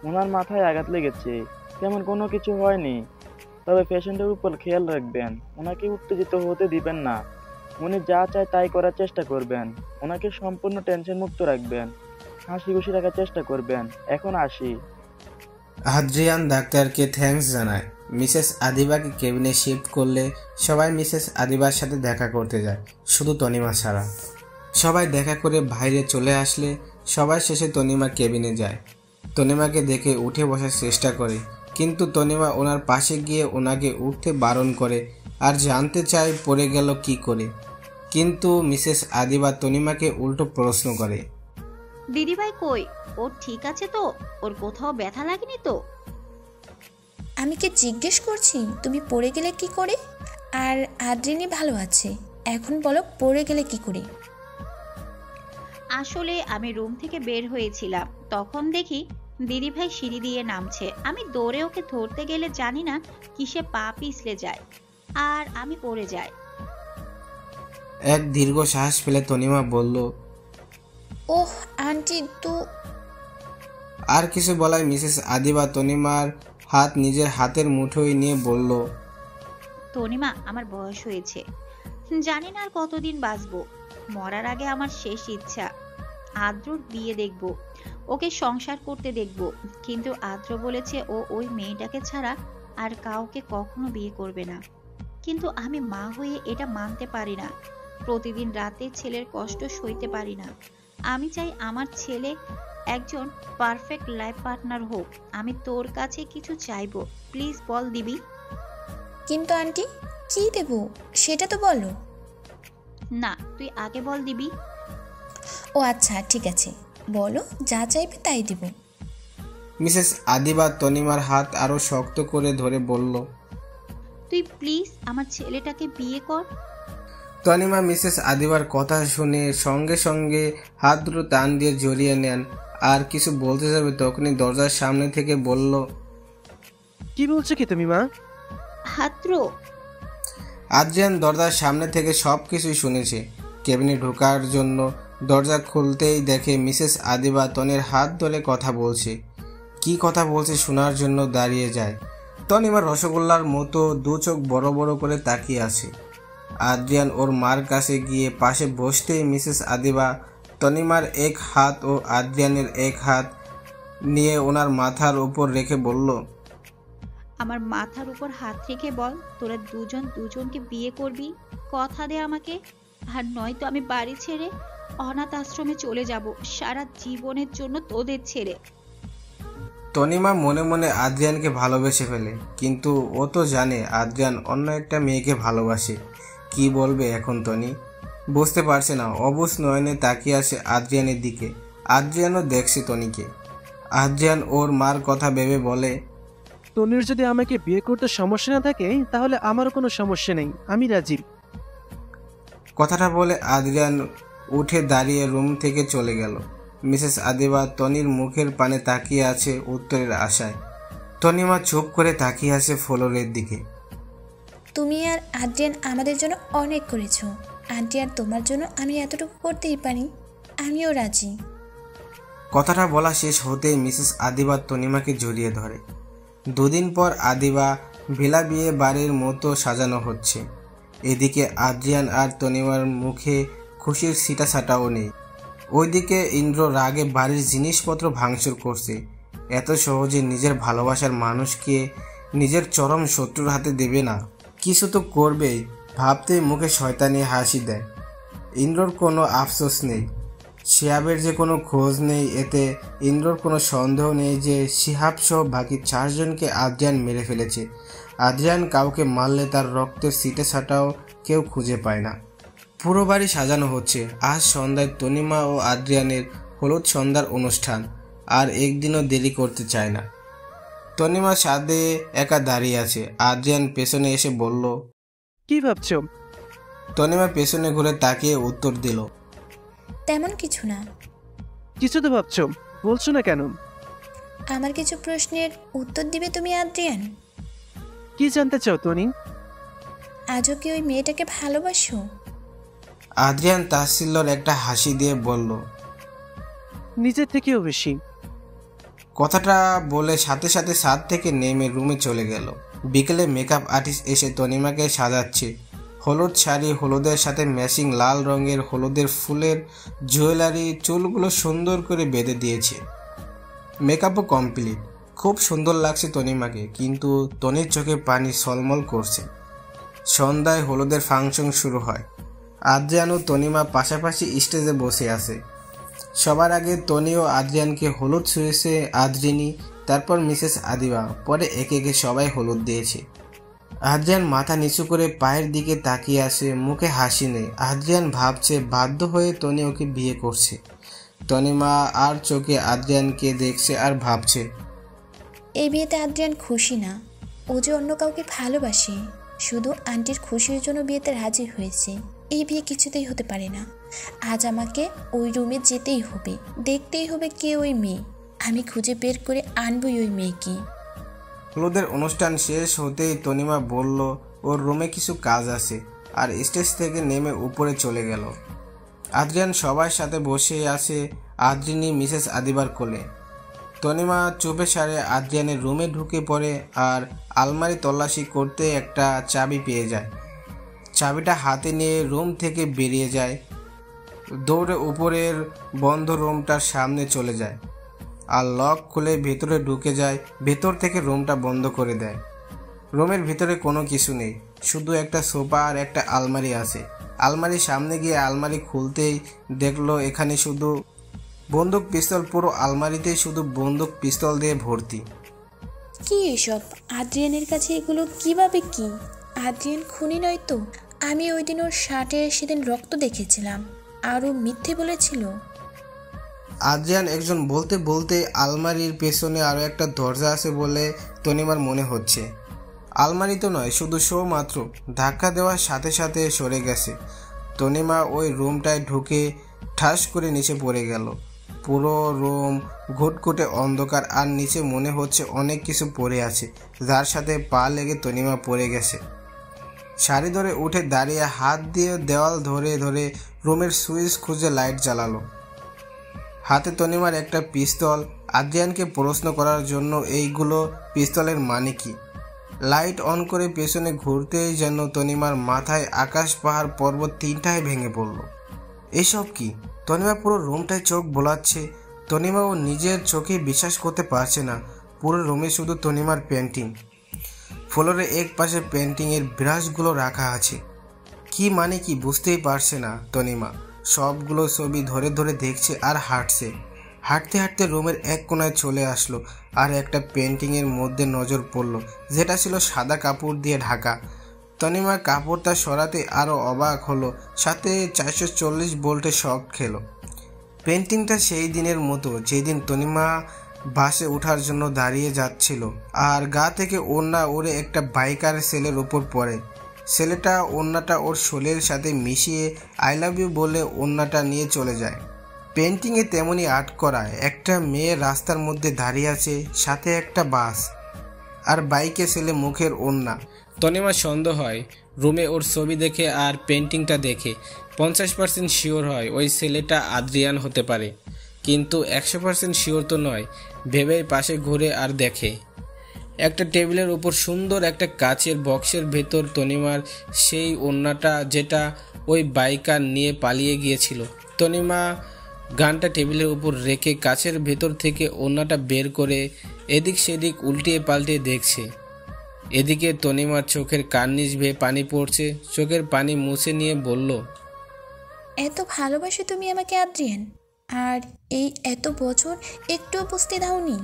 ওনার মাথায় আঘাত লেগেছে, তেমন কোনো কিছু হয়নি। তবে পেশেন্টের উপর খেয়াল রাখবেন, ওনাকে উত্তেজিত হতে দিবেন না। উনি যা চায় তাই করার চেষ্টা করবেন। ওনাকে সম্পূর্ণ টেনশন মুক্ত রাখবেন, হাসি খুশি রাখার চেষ্টা করবেন। এখন আসি। আদ্রিয়ান ডাক্তারকে থ্যাঙ্কস জানায়। মিসেস আদিবাকে কেবিনে শিফট করলে সবাই মিসেস আদিবার সাথে দেখা করতে যায়, শুধু তনিমা ছাড়া। সবাই দেখা করে বাইরে চলে আসলে সবার শেষে তনিমা কেবিনে যায়। তনিমাকে দেখে উঠে বসার চেষ্টা করে, কিন্তু তনিমা ওনার পাশে গিয়ে ওনাকে উঠতে বারণ করে আর জানতে চায় পড়ে গেল কি করে। কিন্তু মিসেস আদিবা তনিমাকে উল্টো প্রশ্ন করে, দিদিভাই কই? ও ঠিক আছে তো? ওর কোথাও ব্যথা লাগেনি তো? আমি কি জিজ্ঞেস করছি তুমি পড়ে গেলে কি করে? আর আদ্রিনী ভালো আছে, এখন বলো পড়ে গেলে কি করে? আসলে আমি রুম থেকে বের হয়েছিলাম, তখন দেখি দিদিভাই সিঁড়ি দিয়ে নামছে। আমি দৌড়ে ওকে ধরতে গেলে জানি না কিসে পা পিছলে যায় আর আমি পড়ে যাই। এক দীর্ঘ শ্বাস ফেলে তনিমা বলল, ওহ আন্টি তো। আর কিছু বলায় মিসেস আদিবা তনিমার হাত নিজের হাতের মুঠোয় নিয়ে বলল, তনিমা, আমার বয়স হয়েছে, জানি না আর কতদিন বাঁচবো। মরার আগে আমার শেষ ইচ্ছা আদ্রর বিয়ে দেখব, ওকে সংসার করতে দেখব। কিন্তু আদ্র বলেছে ও ওই মেয়েটাকে ছাড়া আর কাউকে কখনো বিয়ে করবে না। কিন্তু আমি মা হয়ে এটা মানতে পারি না। প্রতিদিন রাতে ছেলের কষ্ট সইতে পারি না। আমি চাই আমার ছেলে একজন পারফেক্ট লাইফ পার্টনার হোক। আমি তোর কাছে কিছু চাইবো, প্লিজ বল দিবি। কিন্তু আন্টি কি দেব সেটা তো বলো। না, তুই আগে বল দিবি। ও আচ্ছা ঠিক আছে, বলো যা চাইবে তাই দেব। মিসেস আদিবা তনিমার হাত আরো শক্ত করে ধরে বলল, তুই প্লিজ আমার ছেলেটাকে বিয়ে কর। তনিমা মিসেস আদিবার কথা শুনে সঙ্গে সঙ্গে হাত দুটো টান দিয়ে জড়িয়ে নেন। আর কিছু বলতে যাবে তখনই দরজার সামনে থেকে বলল, কি বলছো কি তুমি মা? হাত্র। আদ্রিয়ান দরজার সামনে থেকে সব কিছুই শুনেছে। কেবিনে ঢোকার জন্য দরজা খুলতেই দেখে মিসেস আদিবা তনির হাত ধরে কথা বলছে। কি কথা বলছে শোনার জন্য দাঁড়িয়ে যায়। তনিমার রসগোল্লার মতো দু চোখ বড় বড় করে তাকিয়ে আছে। আদ্রিয়ান ওর মার কাছে গিয়ে পাশে বসতেই মিসেস আদিবা তনিমার এক হাত ও আদ্রিয়ানের এক হাত নিয়ে ওনার মাথার উপর রেখে বলল, আমার মাথার উপর হাত রেখে বল, তোরা দুজন দুজনকে বিয়ে করবি। কথা দে আমাকে। আর নয়তো আমি বাড়ি ছেড়ে অনাথ আশ্রমে চলে যাব, সারা জীবনের জন্য তোদের ছেড়ে। তনিমা মনে মনে আদ্রিয়ানকে ভালোবেসে ফেলে, কিন্তু ও তো জানে আদ্রিয়ান অন্য একটা মেয়েকে ভালোবাসে। কি বলবে এখন তনি বুঝতে পারছে না। অবুঝ নয়নে তাকিয়ে আসে আদ্রিয়ানের দিকে। আদ্রিয়ানও দেখছে তনিকে। আদ্রিয়ান ওর মার কথা ভেবে বলে, তনির যদি আমাকে বিয়ে করতে সমস্যা না থাকে তাহলে আমারও কোনো সমস্যা নেই, আমি রাজি। কথাটা বলে আদ্রিয়ান উঠে দাঁড়িয়ে রুম থেকে চলে গেল। মিসেস আদিবা তনির মুখের পানে তাকিয়ে আছে উত্তরের আশায়। তনিমা চুপ করে তাকিয়ে আছে ফ্লোরের দিকে। তুমি আর আদ্রিয়ান আমাদের জন্য অনেক করেছো আন্টি, আর তোমার জন্য আমি এতটুকু করতেই পারি। আমিও রাজি। কথাটা বলা শেষ হতেই মিসেস আদিবা তনিমাকে জড়িয়ে ধরে। দুদিন পর আদিবা ভিলা বিয়ে বাড়ির মতো সাজানো হচ্ছে। এদিকে আদ্রিয়ান আর তনিমার মুখে খুশির ছিটাছাটাও নেই। ওইদিকে ইন্দ্র রাগে বাড়ির জিনিসপত্র ভাঙচুর করছে। এত সহজে নিজের ভালোবাসার মানুষকে নিজের চরম শত্রুর হাতে দেবে না, কিছু তো করবেই ভাবতেই মুখে শয়তানি হাসি দেয়। ইন্দ্রর কোনো আফসোস নেই, শিহাবের যে কোনো খোঁজ নেই। এতে ইন্দ্রর কোনো সন্দেহ নেই যে শিহাব সহ বাকি 4 জনকে আদ্রিয়ান মেরে ফেলেছে। আদ্রিয়ান কাউকে মারলে তার রক্তের ছিটে ছাটাও কেউ খুঁজে পায় না। পুরো বাড়ি সাজানো হচ্ছে। আজ সন্ধ্যায় তনিমা ও আদ্রিয়ানের হলুদ সন্ধ্যার অনুষ্ঠান, আর একদিনও দেরি করতে চায় না। তনিমা ছাদে একা দাঁড়িয়ে আছে। আদ্রিয়ান পেছনে এসে বলল, কি ভাবছো? তনিমা পেছনে ঘুরে তাকিয়ে উত্তর দিল, তেমন কিছু না। কিছু তো ভাবছো, বলছো না কেন? আমার কিছু প্রশ্নের উত্তর দিবে তুমি আদ্রিয়ান? কি জানতে চাও তনি? আজও কি ওই মেয়েটাকে ভালোবাসো? আদ্রিয়ান তাচ্ছিল্যর একটা হাসি দিয়ে বলল, নিজের থেকেও বেশি। কথাটা বলে সাথে সাথে ছাদ থেকে নেমে রুমে চলে গেল। বিকেলে মেকআপ আর্টিস্ট এসে তনিমাকে সাজাচ্ছে। হলুদ শাড়ি, হলুদের সাথে ম্যাচিং লাল রঙের হলুদের ফুলের জুয়েলারি, চুলগুলো সুন্দর করে বেঁধে দিয়েছে। মেকআপও কমপ্লিট। খুব সুন্দর লাগছে তনিমাকে, কিন্তু তনির চোখে পানি সলমল করছে। সন্ধ্যায় হলুদের ফাংশন শুরু হয়। আদ্রিয়ান ও তনিমা পাশাপাশি স্টেজে বসে আছে। সবার আগে তনি ও আদ্রিয়ানকে হলুদ ছুঁয়েছে আদ্রিনী, তারপর মিসেস আদিবা, পরে একে একে সবাই হলুদ দিয়েছে। আদ্রিয়ান মাথা নিচু করে পায়ের দিকে তাকিয়ে আসে, মুখে হাসি নেই। আদ্রিয়ান ভাবছে বাধ্য হয়ে তনি ওকে বিয়ে করছে। তনিমা আর চোখে আদ্রিয়ানকে দেখছে আর ভাবছে, এই বিয়েতে আদ্রিয়ান খুশি না, ও যে অন্য কাউকে ভালোবাসে। শুধু আন্টির খুশির জন্য বিয়েতে রাজি হয়েছে। এই বিয়ে কিছুতেই হতে পারে না। আজ আমাকে ওই রুমে যেতেই হবে, দেখতেই হবে কে ওই মেয়ে। আমি খুঁজে বের করে আনবই ওই মেয়েকে। হলুদের অনুষ্ঠান শেষ হতেই তনিমা বলল ওর রুমে কিছু কাজ আছে, আর স্টেজ থেকে নেমে উপরে চলে গেল। আদ্রিয়ান সবার সাথে বসে আছে আদ্রিনী মিসেস আদিবার কোলে। তনিমা চুপে সারে আদ্রিয়ানের রুমে ঢুকে পড়ে আর আলমারি তল্লাশি করতে একটা চাবি পেয়ে যায়। চাবিটা হাতে নিয়ে রুম থেকে বেরিয়ে যায়, দৌড়ে উপরের বন্ধ রুমটার সামনে চলে যায় আর লক খুলে ভেতরে ঢুকে যায়। ভেতর থেকে রুমটা বন্ধ করে দেয়। রুমের ভিতরে কোনো কিছু নেই, শুধু একটা সোফা আর একটা আলমারি আছে। আলমারির সামনে গিয়ে আলমারি খুলতেই দেখলো এখানে শুধু বন্দুক পিস্তল, পুরো আলমারিতেই শুধু বন্দুক পিস্তল দিয়ে ভর্তি। কি এসব? আদ্রিয়ানের কাছে এগুলো কিভাবে? কি আদ্রিয়ান খুনি নয় তো? আমি ওই দিন ওর শার্টে সেদিন রক্ত দেখেছিলাম, আর ও মিথ্যে বলেছিল। আদ্রিয়ান একজন বলতে বলতে আলমারির পেছনে আরও একটা দরজা আছে বলে তনিমার মনে হচ্ছে। আলমারি তো নয়, শুধু শো মাত্র। ধাক্কা দেওয়ার সাথে সাথে সরে গেছে। তনিমা ওই রুমটায় ঢুকে ঠাস করে নিচে পড়ে গেল। পুরো রুম ঘুটঘুটে অন্ধকার, আর নিচে মনে হচ্ছে অনেক কিছু পড়ে আছে, যার সাথে পা লেগে তনিমা পড়ে গেছে। শাড়ি ধরে উঠে দাঁড়িয়ে হাত দিয়ে দেওয়াল ধরে ধরে রুমের সুইচ খুঁজে লাইট জ্বালালো। হাতে তনিমার একটা পিস্তল। আদ্রিয়ানকে প্রশ্ন করার জন্য এইগুলো পিস্তলের মানে কি। লাইট অন করে পেছনে ঘুরতেই যেন তনিমার মাথায় আকাশ পাহাড় পর্বত তিনটায় ভেঙে পড়ল। এসব কি? তনিমা পুরো রুমটায় চোখ বোলাচ্ছে। তনিমা ও নিজের চোখে বিশ্বাস করতে পারছে না। পুরো রুমে শুধু তনিমার পেন্টিং। ফ্লোরে এক পাশে পেন্টিংয়ের ব্রাশগুলো রাখা আছে। কি মানে কি বুঝতেই পারছে না তনিমা। সবগুলো ছবি ধরে ধরে দেখছে আর হাঁটছে। হাঁটতে হাঁটতে রুমের এক কোণায় চলে আসলো আর একটা পেন্টিংয়ের মধ্যে নজর পড়ল, যেটা ছিল সাদা কাপড় দিয়ে ঢাকা। তনিমা কাপড়টা সরাতে আরও অবাক হলো, সাথে 440 ভোল্টের শক খেলো। পেন্টিংটা সেই দিনের মতো যেদিন তনিমা বাসে ওঠার জন্য দাঁড়িয়ে যাচ্ছিল, আর গা থেকে ওড়না ওড়ে একটা বাইকার ছেলের উপর পড়ে। ছেলেটা ওড়নাটা ওর শোলের সাথে মিশিয়ে আই লাভ ইউ বলে ওড়নাটা নিয়ে চলে যায়। পেন্টিংয়ে তেমনই আর্ট করা একটা মেয়ে রাস্তার মধ্যে দাঁড়িয়ে আছে, সাথে একটা বাস, আর বাইকে ছেলে মুখের ওড়না। তনিমার সন্দেহ হয় রুমে ওর ছবি দেখে আর পেন্টিংটা দেখে 50% শিওর হয় ওই ছেলেটা আদ্রিয়ান হতে পারে, কিন্তু 100% শিওর তো নয়। ভেবেই পাশে ঘুরে আর দেখে একটা টেবিলের উপর সুন্দর একটা কাচের বক্সের ভেতর তনিমার সেই ওড়নাটা, যেটা ওই বাইকার নিয়ে পালিয়ে গিয়েছিল। তনিমা গানটা টেবিলের উপর রেখে কাচের ভেতর থেকে ওড়নাটা বের করে এদিক সেদিক উল্টিয়ে পাল্টিয়ে দেখছে। এদিকে তনিমার চোখের কার্নিশ বেয়ে পানি পড়ছে। চোখের পানি মুছে নিয়ে বলল, এত ভালোবাসো তুমি আমাকে আদ্রিয়ান, আর এই এত বছর একটুও বুঝতে দাওনি।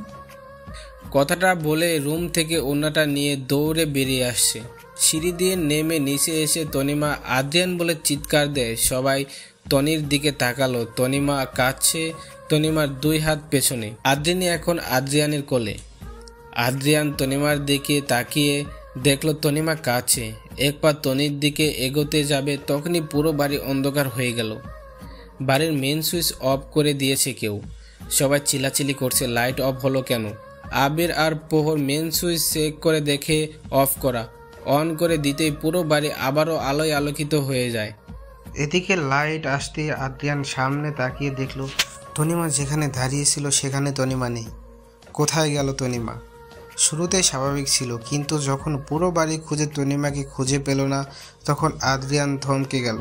কথাটা বলে রুম থেকে ওড়নাটা নিয়ে দৌড়ে বেরিয়ে আসছে। সিঁড়ি দিয়ে নেমে নিচে এসে তনিমা আদ্রিয়ান বলে চিৎকার দেয়। সবাই তনির দিকে তাকালো। তনিমা কাঁদছে, তনিমার 2 হাত পেছনে। আদ্রিনী এখন আদ্রিয়ানের কোলে। আদ্রিয়ান তনিমার দিকে তাকিয়ে দেখলো তনিমা কাছে। এক পা তনির দিকে এগোতে যাবে, তখনই পুরো বাড়ি অন্ধকার হয়ে গেল। বাড়ির মেন সুইচ অফ করে দিয়েছে কেউ। সবাই চিল্লাচিল্লি করছে, লাইট অফ হলো কেন? আবির আর প্রহর মেন সুইচ চেক করে দেখে অফ করা। অন করে দিতেই পুরো বাড়ি আবারও আলোয় আলোকিত হয়ে যায়। এদিকে লাইট আসতে আদ্রিয়ান সামনে তাকিয়ে দেখলো তনিমা যেখানে দাঁড়িয়েছিল সেখানে তনিমা নেই। কোথায় গেল তনিমা? শুরুতে স্বাভাবিক ছিল, কিন্তু যখন পুরো বাড়ি খুঁজে তনিমাকে খুঁজে পেল না, তখন আদ্রিয়ান থমকে গেল।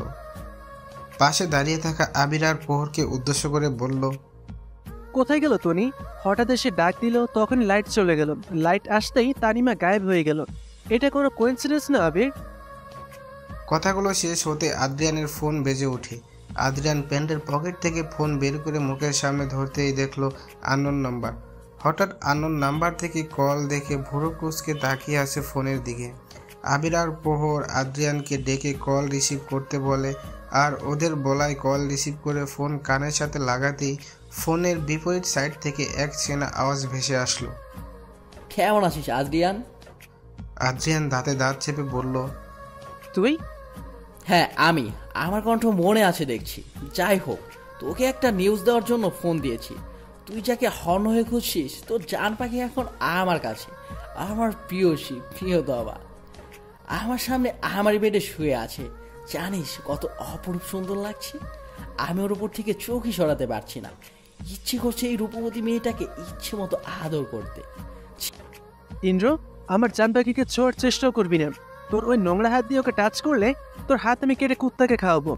পাশে দাঁড়িয়ে থাকা আবির আর প্রহরকে উদ্দেশ্য করে বলল, কোথায় গেল টনি? হঠাৎ এসে ডাক দিল, তখন লাইট চলে গেল। লাইট আসতেই তানিমা গায়েব হয়ে গেল। এটা কোনো কোইন্সিডেন্স না আবির? কথাগুলো শেষ হতে আদ্রিয়ানের ফোন বেজে ওঠে। আদ্রিয়ান প্যান্টের পকেট থেকে ফোন বের করে মুখের সামনে ধরতেই দেখলো আননোন নাম্বার। হঠাৎ আননোন নাম্বার থেকে কল দেখে ভুরু কুঁচকে তাকিয়ে আছে ফোনের দিকে। আবির আর প্রহর আদ্রিয়ানকে ডেকে কল রিসিভ করতে বলে, আর ওদের বলায় কল রিসিভ করে ফোন কানের সাথে লাগাতেই ফোনের বিপরীত সাইড থেকে এক চেনা আওয়াজ ভেসে আসলো। কেমন আছিস আদ্রিয়ান? আদ্রিয়ান দাঁতে দাঁত চেপে বলল, তুই? হ্যাঁ আমি। আমার কণ্ঠ মনে আছে দেখছি। যাই হোক, তোকে একটা নিউজ দেওয়ার জন্য ফোন দিয়েছি। তুই যাকে হর্ন হয়ে খুঁজছিস, তোর জান পাখি এখন আমার কাছে। আমার প্রিয়সী, প্রিয় দবা আমার সামনে আমার বেডে শুয়ে আছে। জানিস কত অপরূপ সুন্দর লাগছে? আমি ওর উপর থেকে চোখই সরাতে পারছি না। ইচ্ছে করছে এই রূপবতী মেয়েটাকে ইচ্ছে মতো আদর করতে। ইন্দ্র, আমার জান পাখিকে ছোঁয়ার চেষ্টাও করবি না। তোর ওই নোংরা হাত দিয়ে ওকে টাচ করলে তোর হাত আমি কেটে কুত্তাকে খাওয়াবো।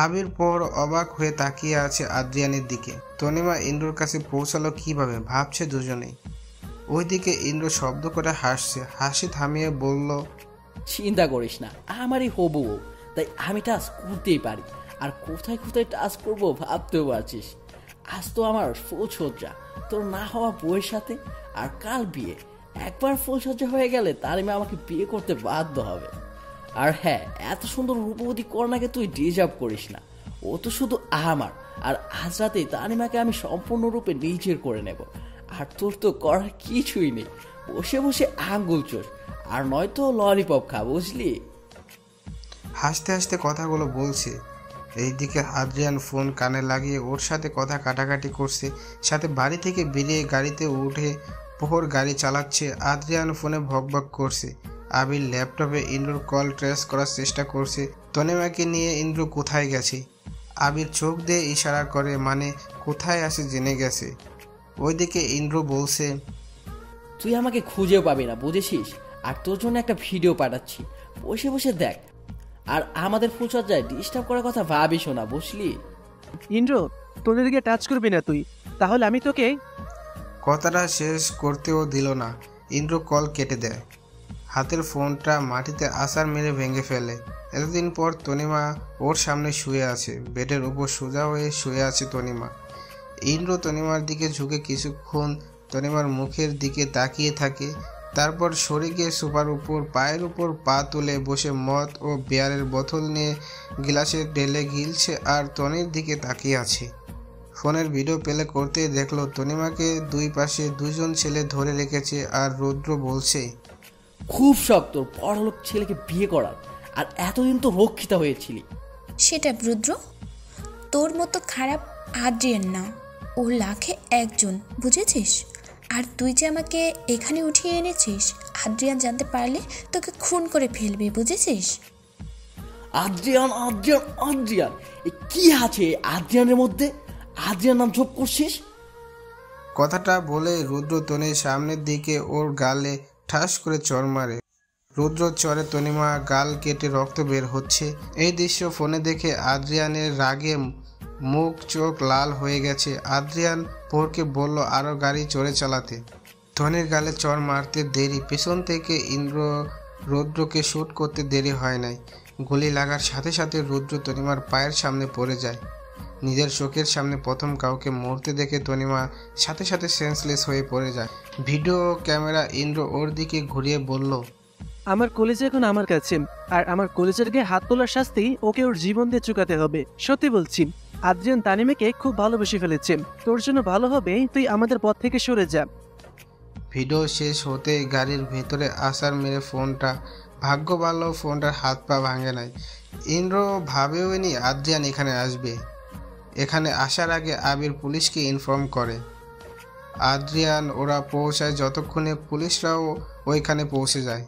আবির পর অবাক হয়ে তাকিয়ে আছে আদ্রিয়ানের দিকে। তনিমা ইন্দ্রর কাছে পৌঁছালো কিভাবে ভাবছে দুজনেই। ওইদিকে ইন্দ্র শব্দ করে হাসছে। হাসি থামিয়ে বলল, চিন্তা করিস না, আমারই হবু ও, তাই আমি টাচ করতেই পারি। আর কোথায় কোথায় টাচ করবো ভাবতেও পারছিস। আজ তো আমার ফুলসজ্জা তোর না হওয়া বউয়ের সাথে, আর কাল বিয়ে। একবার ফুলসজ্জা হয়ে গেলে তারিমা আমাকে বিয়ে করতে বাধ্য হবে। আর হ্যাঁ, এত সুন্দর রূপবতী কন্যাকে তুই ডিজার্ভ করিস না। ও তো শুধু আমার। আর আজ রাতেই তানিমাকে আমি সম্পূর্ণরূপে নিজের করে নেব। আর তোর তো করার কিছুই নেই, বসে বসে আঙ্গুল চোষ, আর নয়তো ললিপপ খা, বুঝলি? হাসতে হাসতে কথাগুলো বলছে। এইদিকে আদ্রিয়ান ফোন কানে লাগিয়ে ওর সাথে কথা কাটাকাটি করছে। সাথে বাড়ি থেকে বেরিয়ে গাড়িতে উঠে প্রহর গাড়ি চালাচ্ছে। আদ্রিয়ান ফোনে ভকভক করছে। আবির ল্যাপটপে ইন্দ্রর কল ট্রেস করার চেষ্টা করছে। তনিমাকে নিয়ে ইন্দ্র কোথায় গেছে? আবির চোখ দিয়ে ইশারা করে, মানে কোথায় আছে জেনে গেছে। ওইদিকে ইন্দ্র বলছে, তুই আমাকে খুঁজেও পাবি না, বুঝেছিস? আর তোর জন্য একটা ভিডিও পাঠাচ্ছি, বসে বসে দেখ। আর আমাদের ফুলসজ্জায় ডিস্টার্ব করার কথা ভাবিস না, বুঝলি? ইন্দ্র, তোদের দিকে টাচ করবি না তুই, তাহলে আমি তোকে। কথাটা শেষ করতেও দিল না। ইন্দ্র কল কেটে দেয়। হাতের ফোনটা মাটিতে আছাড় মেরে ভেঙে ফেলে। এতদিন পর তনিমা ওর সামনে শুয়ে আছে। বেডের উপর সোজা হয়ে শুয়ে আছে তনিমা। ইন্দ্র তনিমার দিকে ঝুঁকে কিছুক্ষণ তনিমার মুখের দিকে তাকিয়ে থাকে। তারপর সরে গিয়ে সোফার উপর পায়ের উপর পা তুলে বসে মদ ও বিয়ারের বোতল নিয়ে গ্লাসে ঢেলে গিলছে আর তনির দিকে তাকিয়ে আছে। ফোনের ভিডিও প্লে করতেই দেখলো তনিমাকে দুই পাশে দুজন ছেলে ধরে রেখেছে। আর রুদ্র বলছে, খুব শখ তোর বড়লোক ছেলেকে বিয়ে করার, আর এতদিন তো রক্ষিতা হয়েছিলি। সেটা রুদ্র, তোর মতো খারাপ আদ্রিয়ান না, ও লাখে একজন, বুঝেছিস? আর তুই যে আমাকে এখানে উঠিয়ে এনেছিস, আদ্রিয়ান জানতে পারলে তোকে খুন করে ফেলবি, বুঝেছিস? আদ্রিয়ান আদ্রিয়ান আদ্রিয়ান, কি আছে আদ্রিয়ানের মধ্যে? আদ্রিয়ান নাম জপ করছিস? কথাটা বলে রুদ্র তনির সামনের দিকে ওর গালে ঠাস করে চড় মারে। রুদ্র চরে তনিমা গাল কেটে রক্ত বের হচ্ছে। এই দৃশ্য ফোনে দেখে আদ্রিয়ানের রাগে মুখ চোখ লাল হয়ে গেছে। আদ্রিয়ান পোরকে বলল আরও গাড়ি চড়ে চালাতে। তনির গালে চড় মারতে দেরি, পেছন থেকে ইন্দ্র রুদ্রকে শ্যুট করতে দেরি হয় নাই। গুলি লাগার সাথে সাথে রুদ্র তনিমার পায়ের সামনে পড়ে যায়। নিজের চোখের সামনে প্রথম কাউকে মরতে দেখে তনিমা সাথে সাথে সেন্সলেস হয়ে পড়ে যায়। ভিডিও ক্যামেরা ইন্দ্র ওর দিকে ঘুরিয়ে বলল, আমার কলেজে এখন আমার কাছে, আর আমার কলেজের গায়ে হাত তোলার শাস্তি ওকে ওর জীবন দিয়ে চুকাতে হবে। সত্যি বলছি, আদ্রিয়ান তানিমাকে খুব ভালোবেসে ফেলেছে। তোর জন্য ভালো হবে তুই আমাদের পথ থেকে সরে যা। ভিডিও শেষ হতে গাড়ির ভেতরে আসার মেরে ফোনটা, ভাগ্য ভালো ফোনটার হাত পা ভাঙে নাই। ইন্দ্র ভাবেও নি আদ্রিয়ান এখানে আসবে। এখানে আসার আগে আবির পুলিশকে ইনফর্ম করে। আদ্রিয়ান ওরা পৌঁছায় যতক্ষণে পুলিশরাও ওইখানে পৌঁছে যায়।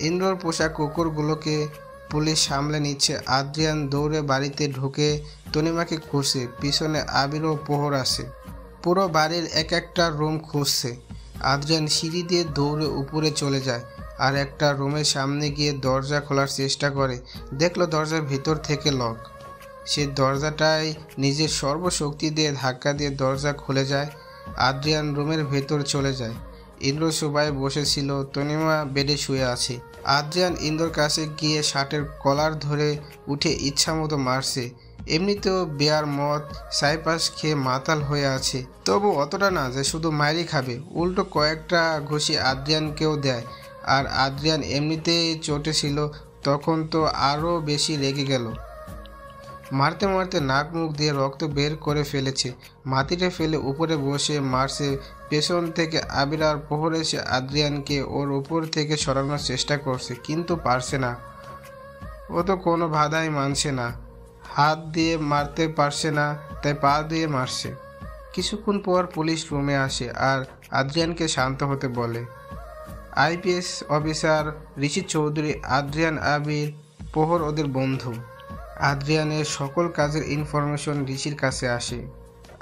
ইন্দ্রর পোষা কুকুরগুলোকে পুলিশ সামলে নিচ্ছে। আদ্রিয়ান দৌড়ে বাড়িতে ঢুকে তনিমাকে খুঁজছে। পিছনে আবির ও প্রহর আসে। পুরো বাড়ির এক একটা রুম খুঁজছে। আদ্রিয়ান সিঁড়ি দিয়ে দৌড়ে উপরে চলে যায় আর একটা রুমের সামনে গিয়ে দরজা খোলার চেষ্টা করে। দেখলো দরজার ভিতর থেকে লক। সে দরজাটায় নিজের সর্বশক্তি দিয়ে ধাক্কা দিয়ে দরজা খুলে যায়। আদ্রিয়ান রুমের ভেতর চলে যায়। ইন্দ্র সোফায় বসেছিল, তনিমা বেডে শুয়ে আছে। আদ্রিয়ান ইন্দ্রর কাছে গিয়ে শার্টের কলার ধরে উঠে ইচ্ছামতো মারছে। এমনিতেও বেয়ার মদ সাইপাস খেয়ে মাতাল হয়ে আছে, তবু অতটা না যে শুধু মায়েরই খাবে, উল্টো কয়েকটা ঘুষি আদ্রিয়ানকেও দেয়। আর আদ্রিয়ান এমনিতেই চোটে ছিল, তখন তো আরও বেশি রেগে গেল। মারতে মারতে নাক মুখ দিয়ে রক্ত বের করে ফেলেছে। মাটিতে ফেলে উপরে বসে মারছে। পেছন থেকে আবির আর প্রহর এসে আদ্রিয়ানকে ওর উপর থেকে সরানোর চেষ্টা করছে, কিন্তু পারছে না। ও তো কোনো বাধাই মানছে না। হাত দিয়ে মারতে পারছে না, তাই পা দিয়ে মারছে। কিছুক্ষণ পর পুলিশ রুমে আসে আর আদ্রিয়ানকে শান্ত হতে বলে। আইপিএস অফিসার ঋষি চৌধুরী, আদ্রিয়ান, আবির, প্রহর ওদের বন্ধু। আদ্রিয়ানের সকল কাজের ইনফরমেশন ঋষির কাছে আসে।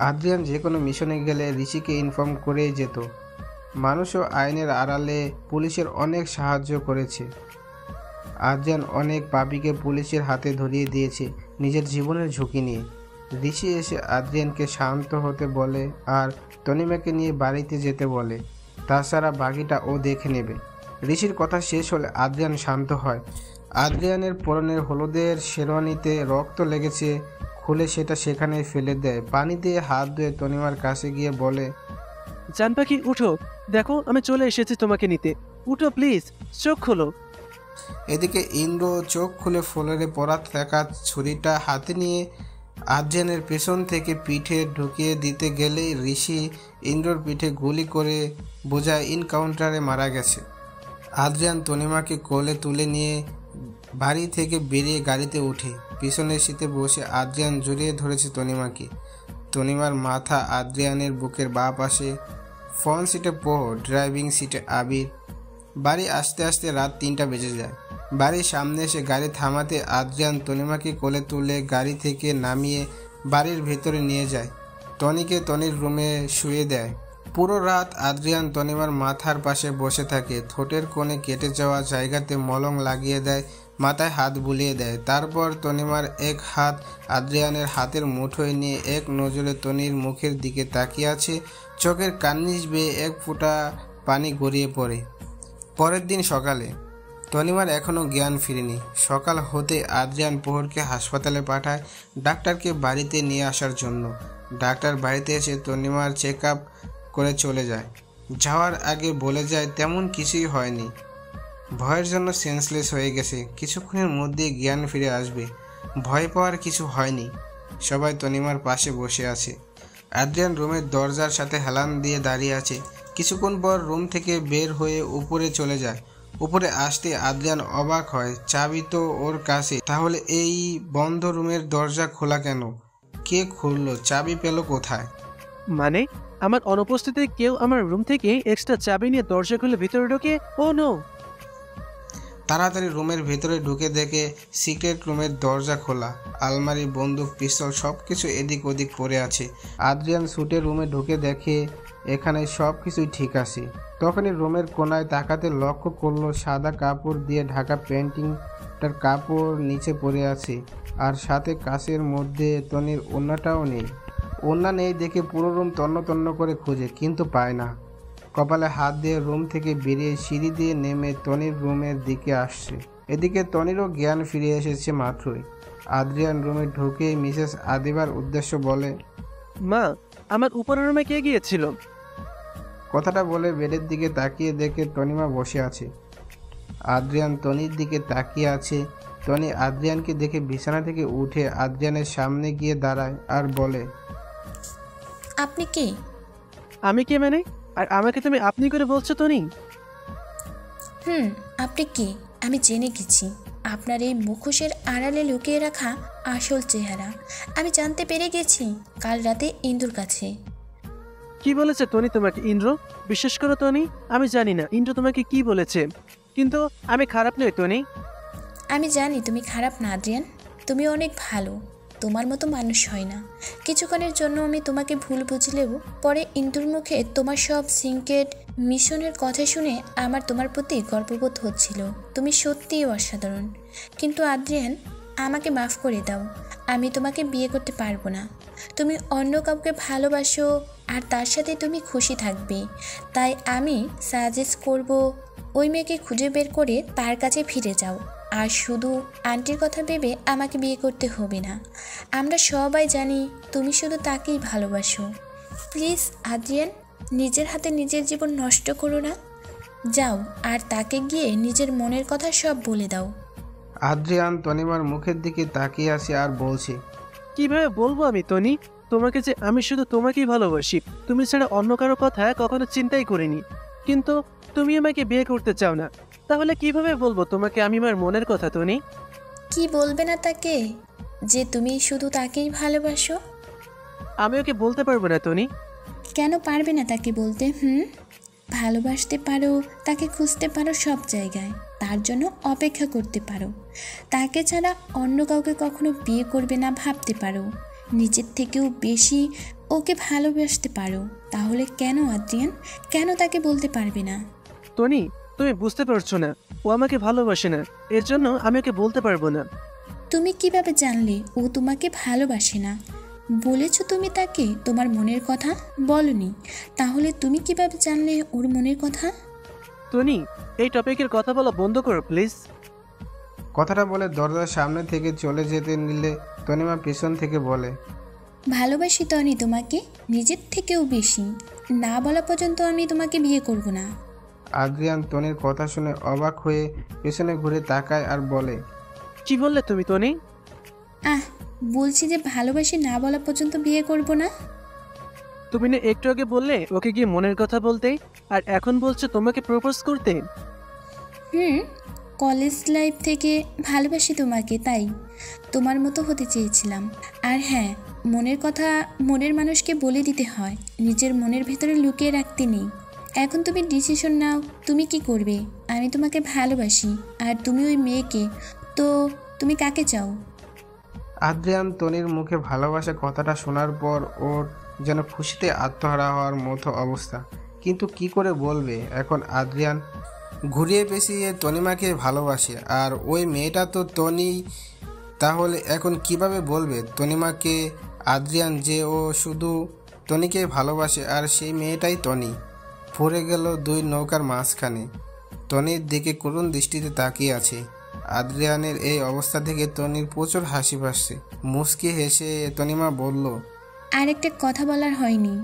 আদ্রিয়ান যে কোনো মিশনে গেলে ঋষিকে ইনফর্ম করেই যেত। মানুষও আইনের আড়ালে পুলিশের অনেক সাহায্য করেছে। আদ্রিয়ান অনেক পাপীকে পুলিশের হাতে ধরিয়ে দিয়েছে নিজের জীবনের ঝুঁকি নিয়ে। ঋষি এসে আদ্রিয়ানকে শান্ত হতে বলে আর তনিমাকে নিয়ে বাড়িতে যেতে বলে। তাছাড়া বাকিটা ও দেখে নেবে। ঋষির কথা শেষ হলে আদ্রিয়ান শান্ত হয়। আদ্রিয়ানের পরনের হলুদের শেরওয়ানিতে রক্ত লেগেছে, খুলে সেটা সেখানে ফেলে দেয়। পানি দিয়ে হাত ধুয়ে তনিমার কাছে গিয়ে বলে, জান পাখি উঠো, দেখো আমি চলে এসেছি তোমাকে নিতে, উঠো প্লিজ, চোখ খোলো। এদিকে ইন্দ্র চোখ খুলে ফ্লোরে পড়া থাকা ছুরিটা হাতে নিয়ে আদ্রিয়ানের পেছন থেকে পিঠে ঢুকিয়ে দিতে গেলেই ঋষি ইন্দ্রর পিঠে গুলি করে বোঝায় ইনকাউন্টারে মারা গেছে। আদ্রিয়ান তনিমাকে কোলে তুলে নিয়ে বাড়ি থেকে বেরিয়ে গাড়িতে উঠে পিছনের সিটে বসে আদ্রিয়ান জড়িয়ে ধরেছে তনিমাকে। তনিমার মাথা আদ্রিয়ানের বুকের বাঁ পাশে। ফ্রন্ট সিটে প্রহর, ড্রাইভিং সিটে আবির। বাড়ি আসতে আসতে রাত 3টা বেজে যায়। বাড়ির সামনে এসে গাড়ি থামাতে আদ্রিয়ান তনিমাকে কোলে তুলে গাড়ি থেকে নামিয়ে বাড়ির ভেতরে নিয়ে যায়। টনিকে টনির রুমে শুয়ে দেয়। পুরো রাত আদ্রিয়ান তনিমার মাথার পাশে বসে থাকে। ঠোঁটের কোণে কেটে যাওয়া জায়গাতে মলম লাগিয়ে দেয়, মাথায় হাত বুলিয়ে দেয়। তারপর তনিমার এক হাত আদ্রিয়ানের হাতের মুঠোয় নিয়ে এক নজরে তনির মুখের দিকে তাকিয়ে আছে। চোখের কার্নিশ বেয়ে এক ফোঁটা পানি গড়িয়ে পড়ে। পরের দিন সকালে তনিমার এখনও জ্ঞান ফিরেনি। সকাল হতে আদ্রিয়ান প্রহরকে হাসপাতালে পাঠায় ডাক্তারকে বাড়িতে নিয়ে আসার জন্য। ডাক্তার বাড়িতে এসে তনিমার চেক আপ করে চলে যায়। যাওয়ার আগে বলে যায় তেমন কিছুই হয়নি, ভয়ের জন্য সেন্সলেস হয়ে গেছে, কিছুক্ষণের মধ্যে জ্ঞান ফিরে আসবে, ভয় পাওয়ার কিছু হয়নি। সবাই তনিমার পাশে বসে আছে। আদ্রিয়ান রুমের দরজার সাথে হেলান দিয়ে দাঁড়িয়ে আছে। কিছুক্ষণ পর রুম থেকে বের হয়ে উপরে চলে যায়। উপরে আসতে আদ্রিয়ান অবাক হয়, চাবি তো ওর কাছে, তাহলে এই বন্ধ রুমের দরজা খোলা কেন? কে খুললো? চাবি পেল কোথায়? মানে আমার অনুপস্থিতিতে কেউ আমার রুম থেকে এক্সট্রা চাবি নিয়ে দরজা খুলে ভিতরে ঢোকে? ও নো! তাড়াতাড়ি রুমের ভেতরে ঢুকে দেখে সিক্রেট রুমের দরজা খোলা। আলমারি, বন্দুক, পিস্তল সবকিছু এদিক ওদিক পড়ে আছে। আদ্রিয়ান ছুটে রুমে ঢুকে দেখে এখানে সব কিছুই ঠিক আছে। তখনই রুমের কোনায় তাকাতে লক্ষ্য করলো সাদা কাপড় দিয়ে ঢাকা পেন্টিংটার কাপড় নিচে পড়ে আছে, আর সাথে কাচের মধ্যে তনির ওড়নাটাও নেই। ওড়না নেই দেখে পুরো রুম তন্ন তন্ন করে খোঁজে, কিন্তু পায় না। কপালে হাত দিয়ে রুম থেকে বেরিয়ে সিঁড়ি দিয়ে নেমে তনির রুমের দিকে আসছে। এদিকে তনিরও জ্ঞান ফিরে এসেছে মাত্রই। আদ্রিয়ান রুমে ঢুকে মিসেস আদিবার উদ্দেশ্য বলে, মা, আমার উপরের রুমে কে গিয়েছিল? কথাটা বলে বেডের দিকে তাকিয়ে দেখে তনিমা বসে আছে। আদ্রিয়ান তনির দিকে তাকিয়ে আছে। টনি আদ্রিয়ানকে দেখে বিছানা থেকে উঠে আদ্রিয়ানের সামনে গিয়ে দাঁড়ায় আর বলে, আপনি কে? আমি কে মানে? আর আমাকে তুমি আপনি করে বলছো টনি? আপনি কে আমি জেনে গেছি। আপনার এই মুখোশের আড়ালে লুকিয়ে রাখা আসল চেহারা আমি জানতে পেরে গেছি কাল রাতে ইন্দুর কাছে। কি বলেছে টনি তোমাকে ইন্দ্র? বিশ্বাস করো টনি, আমি জানি না ইন্দ্র তোমাকে কি বলেছে, কিন্তু আমি খারাপ নই টনি। আমি জানি তুমি খারাপ না আদ্রিয়ান, তুমি অনেক ভালো। তোমার মতো মানুষ হয় না। কিছুক্ষণের জন্য আমি তোমাকে ভুল বুঝলেও পরে ইন্দুর মুখে তোমার সব সিক্রেট মিশনের কথা শুনে আমার তোমার প্রতি গর্ববোধ হচ্ছিল। তুমি সত্যিই অসাধারণ। কিন্তু আদ্রিয়ান, আমাকে মাফ করে দাও, আমি তোমাকে বিয়ে করতে পারবো না। তুমি অন্য কাউকে ভালোবাসো আর তার সাথে তুমি খুশি থাকবে, তাই আমি সাজেস্ট করব ওই মেয়েকে খুঁজে বের করে তার কাছে ফিরে যাও। আর শুধু আন্টির কথা ভেবে আমাকে বিয়ে করতে হবে না। আমরা সবাই জানি তুমি শুধু তাকেই ভালোবাসো। প্লিজ আদ্রিয়ান, নিজের হাতে নিজের জীবন নষ্ট করো না। যাও আর তাকে গিয়ে নিজের মনের কথা সব বলে দাও। আদ্রিয়ান তনিমার মুখের দিকে তাকিয়ে আছে আর বলছে, কিভাবে বলবো আমি তনি তোমাকে যে আমি শুধু তোমাকেই ভালোবাসি, তুমি ছাড়া অন্য কারো কথা কখনো চিন্তাই করিনি। কিন্তু তুমি আমাকে বিয়ে করতে চাও না, তাহলে কিভাবে বলবো তোমাকে আমি আমার মনের কথা তনি? কি বলবে না তাকে যে তুমি শুধু তাকেই ভালোবাসো? আমি ওকে বলতে পারবো না তনি। কেন পারবে না তাকে বলতে? ভালোবাসতে পারো, তাকে খুঁজতে পারো সব জায়গায়, তার জন্য অপেক্ষা করতে পারো। তাকে ছাড়া অন্য কাউকে কখনো বিয়ে করবে না ভাবতে পারো। নিজের থেকেও বেশি ওকে ভালোবাসতে পারো। তাহলে কেন আদ্রিয়ান, কেন তাকে বলতে পারবে না? তনি, তুমি বুঝতে পারছো না, ও আমাকে ভালোবাসে না, এর জন্য আমি ওকে বলতে পারবো না। তুমি কিভাবে জানলে ও তোমাকে ভালোবাসে না? বলেছো তুমি তাকে তোমার মনের কথা? বলনি, তাহলে তুমি কিভাবে জানলে ওর মনের কথা? তনি, এই টপিকের কথা বলা বন্ধ করো প্লিজ। কথাটা বলে দরজার সামনে থেকে চলে যেতে নিলে তনিমা পেছন থেকে বলে, ভালোবাসি তনি তোমাকে নিজের থেকেও বেশি। না বলা পর্যন্ত আমি তোমাকে বিয়ে করব না। আদ্রিয়ান তনির কথা শুনে অবাক হয়ে পেছনে ঘুরে তাকায় আর বলে, কি বললে তুমি তনি? বলছি যে ভালোবাসি না বলা পর্যন্ত বিয়ে করব না। তুমি না একটু আগে বললে ওকে গিয়ে মনের কথা বলতে, আর এখন বলছো তোমাকে প্রপোজ করতে? কলেজ লাইফ থেকে ভালোবাসি তোমাকে, তাই তোমার মতো হতে চেয়েছিলাম। আর হ্যাঁ, মনের কথা মনের মানুষকে বলে দিতে হয়, নিজের মনের ভেতরে লুকিয়ে রাখতে নেই। এখন তুমি ডিসিশন নাও, তুমি কি করবে? আমি তোমাকে ভালোবাসি আর তুমি ওই মেয়েকে, তো তুমি কাকে চাও? আদ্রিয়ান তনির মুখে ভালোবাসা কথাটা শোনার পর ওর যেন খুশিতে আত্মহারা হওয়ার মতো অবস্থা, কিন্তু কি করে বলবে। এখন আদ্রিয়ান ঘুরিয়ে পেঁচিয়ে তনিমাকে ভালোবাসে আর ওই মেয়েটা তো তনি, তাহলে এখন কিভাবে বলবে তনিমাকে আদ্রিয়ান যে ও শুধু তনিকে ভালোবাসে আর সেই মেয়েটাই তনি? পড়ে গেল দুই নৌকার মাঝখানে। তনির দিকে করুণ দৃষ্টিতে তাকিয়ে আছে। আদ্রিয়ানের এই অবস্থা থেকে তনির প্রচুর হাসি পাচ্ছে। মুচকি হেসে তনিমা বলল, আর একটা কথা বলার হয়নি।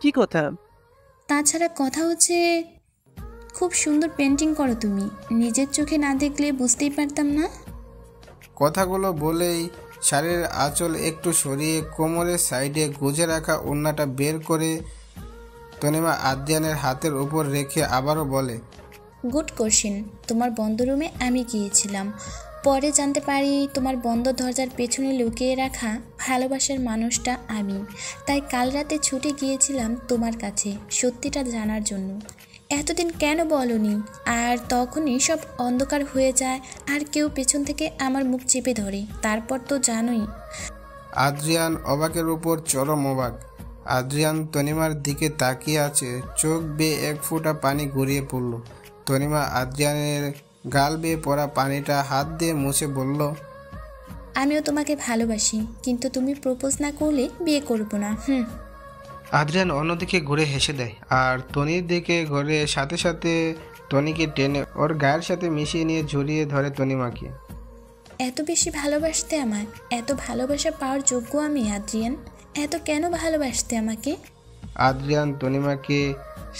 কি কথা? তাছাড়া কথা হচ্ছে, খুব সুন্দর পেন্টিং করো তুমি, নিজের চোখে না দেখলে বুঝতেই পারতাম না। কথাগুলো বলেই শাড়ির আঁচল একটু সরিয়ে কোমরের সাইডে গুজে রাখা ওড়নাটা বের করে তনিমা আদ্রিয়ানের হাতের উপর রেখে আবারও বলে, গুড কোশ্চেন। তোমার বন্ধ রুমে আমি গিয়েছিলাম, পরে জানতে পারি তোমার বন্ধ দরজার পেছনে লুকিয়ে রাখা ভালোবাসার মানুষটা আমি। তাই কাল রাতে ছুটে গিয়েছিলাম তোমার কাছে সত্যিটা জানার জন্য। এতদিন কেন বলনি? আর তখনই সব অন্ধকার হয়ে যায় আর কেউ পেছন থেকে আমার মুখ চেপে ধরে, তারপর তো জানোই। আদ্রিয়ান অবাকের উপর চরম অবাক। আদ্রিয়ান তনিমার দিকে তাকিয়ে আছে, চোখ বেয়ে এক ফোঁটা পানি গড়িয়ে পড়ল। তনিমা আদ্রিয়ানের গাল বেয়ে পড়া পানিটা হাত দিয়ে মুছে বলল, আমিও তোমাকে ভালোবাসি, কিন্তু তুমি প্রপোজ না করলে বিয়ে করব না। আদ্রিয়ান অন্যদিকে ঘুরে হেসে দেয় আর তনির দিকে ঘুরে সাথে সাথে টনিকে টেনে ওর গায়ের সাথে মিশিয়ে নিয়ে জড়িয়ে ধরে তনিমাকে। এত বেশি ভালোবাসতে আমায়? এত ভালোবাসা পাওয়ার যোগ্য আমি আদ্রিয়ান? এত কেন ভালোবাসতে আমাকে? আদ্রিয়ান তনিমাকে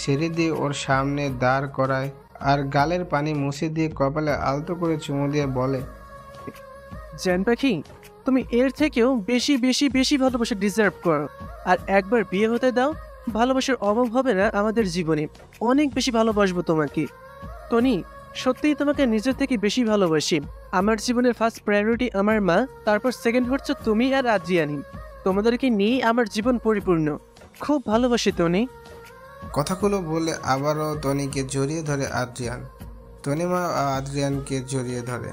সিঁড়ি দিয়ে ওর সামনে দাঁড় করায় আর গালের পানি মুছে দিয়ে কপালে আলতো করে চুমু দিয়ে বলে, জান পাখি, তুমি এর থেকেও বেশি বেশি বেশি ভালোবাসা ডিজার্ভ করো। আর একবার বিয়ে হতে দাও, ভালোবাসার অভাব হবে না আমাদের জীবনে। অনেক বেশি ভালোবাসবো তোমাকে টনি, সত্যিই তোমাকে নিজের থেকে বেশি ভালোবাসি। আমার জীবনের ফার্স্ট প্রায়োরিটি আমার মা, তারপর সেকেন্ড হচ্ছে তুমি আর আদ্রিয়ানি। তোমাদেরকে নিয়ে আমার জীবন পরিপূর্ণ। খুব ভালোবাসি টনি। কথাগুলো বলে আবারও টনিকে জড়িয়ে ধরে আদ্রিয়ান। তনিমা আদ্রিয়ানকে জড়িয়ে ধরে।